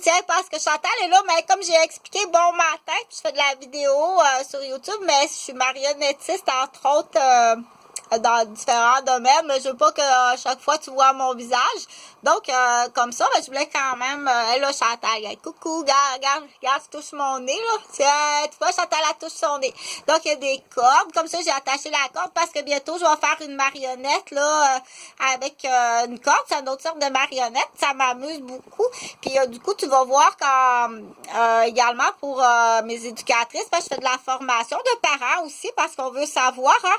soutien parce que Chantal est là, mais comme j'ai expliqué bon matin, puis je fais de la vidéo sur YouTube, mais je suis marionnettiste, entre autres, dans différents domaines, mais je veux pas que à chaque fois tu vois mon visage. Donc, comme ça, ben, je voulais quand même, là, Chantal, coucou, regarde, tu touches mon nez, là. Tu vois, Chantal, elle touche son nez. Donc, il y a des cordes. Comme ça, j'ai attaché la corde parce que bientôt, je vais faire une marionnette, là, avec une corde. C'est une autre sorte de marionnette. Ça m'amuse beaucoup. Puis, du coup, tu vas voir également pour mes éducatrices, parce que je fais de la formation de parents aussi, parce qu'on veut savoir, hein.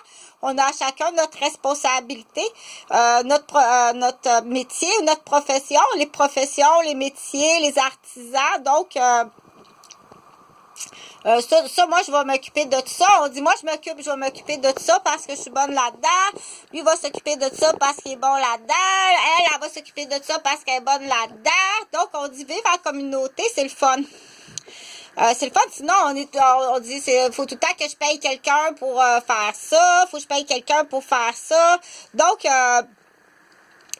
On a chacun notre responsabilité, notre métier, notre profession, les professions, les métiers, les artisans. Donc, ça, moi, je vais m'occuper de tout ça. On dit, moi, je vais m'occuper de tout ça parce que je suis bonne là-dedans. Lui va s'occuper de tout ça parce qu'il est bon là-dedans. Elle va s'occuper de tout ça parce qu'elle est bonne là-dedans. Donc, on dit, vivre en communauté, c'est le fun. C'est le fun, sinon on dit faut tout le temps que je paye quelqu'un pour faire ça, faut que je paye quelqu'un pour faire ça. Donc il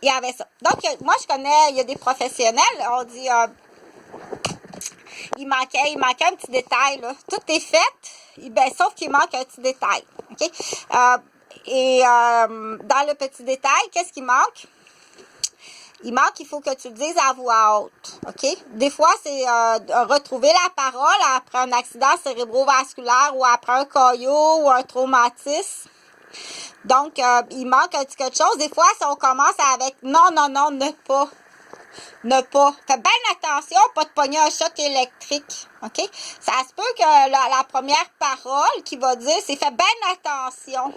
y avait ça. Donc moi je connais, il y a des professionnels, on dit il manquait un petit détail là. Tout est fait, ben sauf qu'il manque un petit détail. OK? Dans le petit détail, qu'est-ce qui manque? Il manque, il faut que tu le dises à voix haute, OK? Des fois, c'est retrouver la parole après un accident cérébrovasculaire ou après un caillot ou un traumatisme. Donc, il manque un petit quelque chose. Des fois, si on commence avec non, ne pas. Ne pas. Fais bien attention, pas de pogner un choc électrique, OK? Ça se peut que la première parole qu'il va dire, c'est fais bien attention.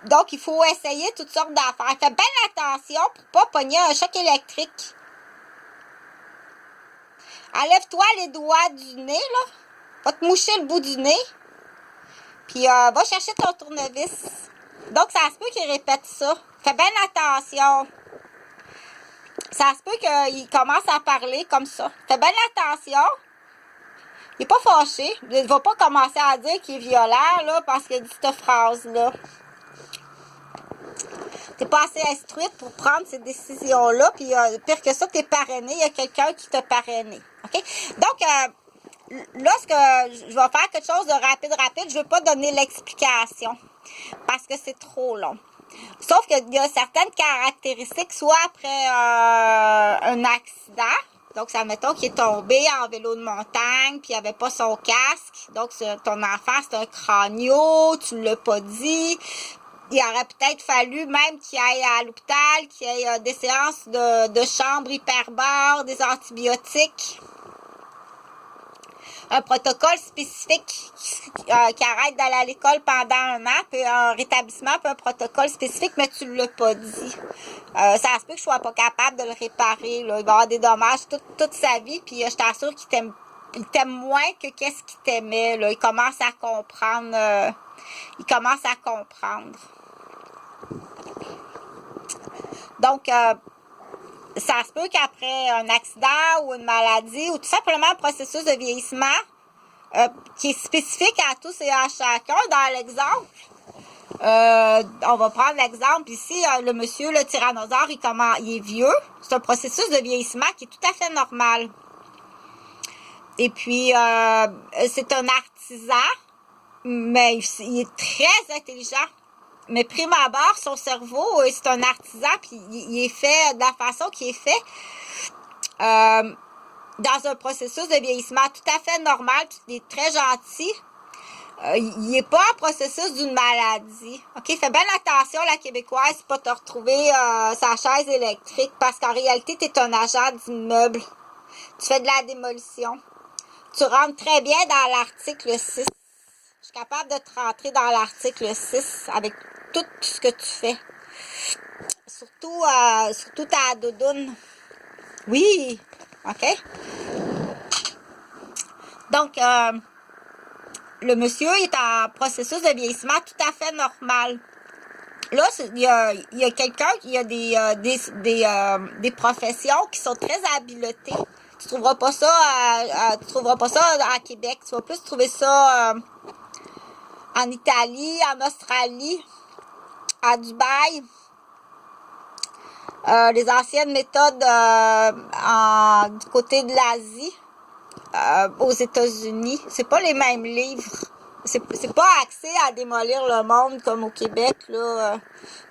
Donc, il faut essayer toutes sortes d'affaires. Fais bien attention pour pas pogner un choc électrique. Enlève-toi les doigts du nez, là. Va te moucher le bout du nez. Puis, va chercher ton tournevis. Donc, ça se peut qu'il répète ça. Fais bien attention. Ça se peut qu'il commence à parler comme ça. Fais bien attention. Il n'est pas fâché. Il ne va pas commencer à dire qu'il est violent, là, parce qu'il dit cette phrase-là. T'es pas assez instruite pour prendre ces décisions-là, puis pire que ça, t'es parrainé, il y a quelqu'un qui t'a parrainé. OK? Donc, là, je vais faire quelque chose de rapide, je veux pas donner l'explication, parce que c'est trop long. Sauf qu'il y a certaines caractéristiques, soit après un accident, donc ça, mettons qu'il est tombé en vélo de montagne, puis il avait pas son casque, donc ton enfant, c'est un cranio, tu l'as pas dit. Il aurait peut-être fallu même qu'il aille à l'hôpital, qu'il y ait des séances de chambre hyperbare, des antibiotiques. Un protocole spécifique qui arrête d'aller à l'école pendant un an, puis un rétablissement, puis un protocole spécifique, mais tu ne l'as pas dit. Ça se peut que je sois pas capable de le réparer, là. Il va avoir des dommages toute sa vie, puis je t'assure qu'il t'aime moins que qu'est-ce qu'il t'aimait, là. Il commence à comprendre. Donc, ça se peut qu'après un accident ou une maladie ou tout simplement un processus de vieillissement qui est spécifique à tous et à chacun, dans l'exemple, on va prendre l'exemple ici, le monsieur, le tyrannosaure, il est vieux. C'est un processus de vieillissement qui est tout à fait normal. Et puis, c'est un artisan, mais il est très intelligent. Mais prime abord, son cerveau, c'est un artisan, puis il est fait de la façon qu'il est fait dans un processus de vieillissement tout à fait normal, puis il est très gentil. Il n'est pas un processus d'une maladie. OK? Fais bien attention, la Québécoise, pas te retrouver sa chaise électrique, parce qu'en réalité, tu es un agent d'immeuble. Tu fais de la démolition. Tu rentres très bien dans l'article 6. Je suis capable de te rentrer dans l'article 6 avec tout ce que tu fais. Surtout ta doudoune. Oui, OK? Donc, le monsieur est en processus de vieillissement tout à fait normal. Là, il y a quelqu'un, il y a des professions qui sont très habilotées. Tu trouveras pas ça à Québec. Tu vas plus trouver ça en Italie, en Australie, à Dubaï. les anciennes méthodes du côté de l'Asie, aux États-Unis. C'est pas les mêmes livres. C'est pas axé à démolir le monde comme au Québec, là,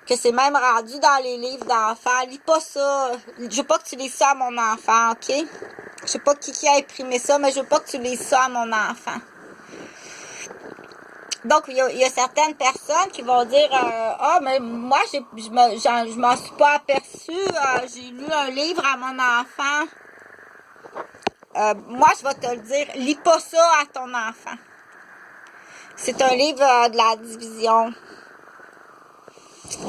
que c'est même rendu dans les livres d'enfants. Lis pas ça. Je veux pas que tu lises ça à mon enfant, ok? Je sais pas qui a imprimé ça, mais je veux pas que tu lises ça à mon enfant. Donc, il y a certaines personnes qui vont dire ah, mais moi, je m'en suis pas aperçue. J'ai lu un livre à mon enfant. Moi, je vais te le dire, lis pas ça à ton enfant. C'est un livre de la division.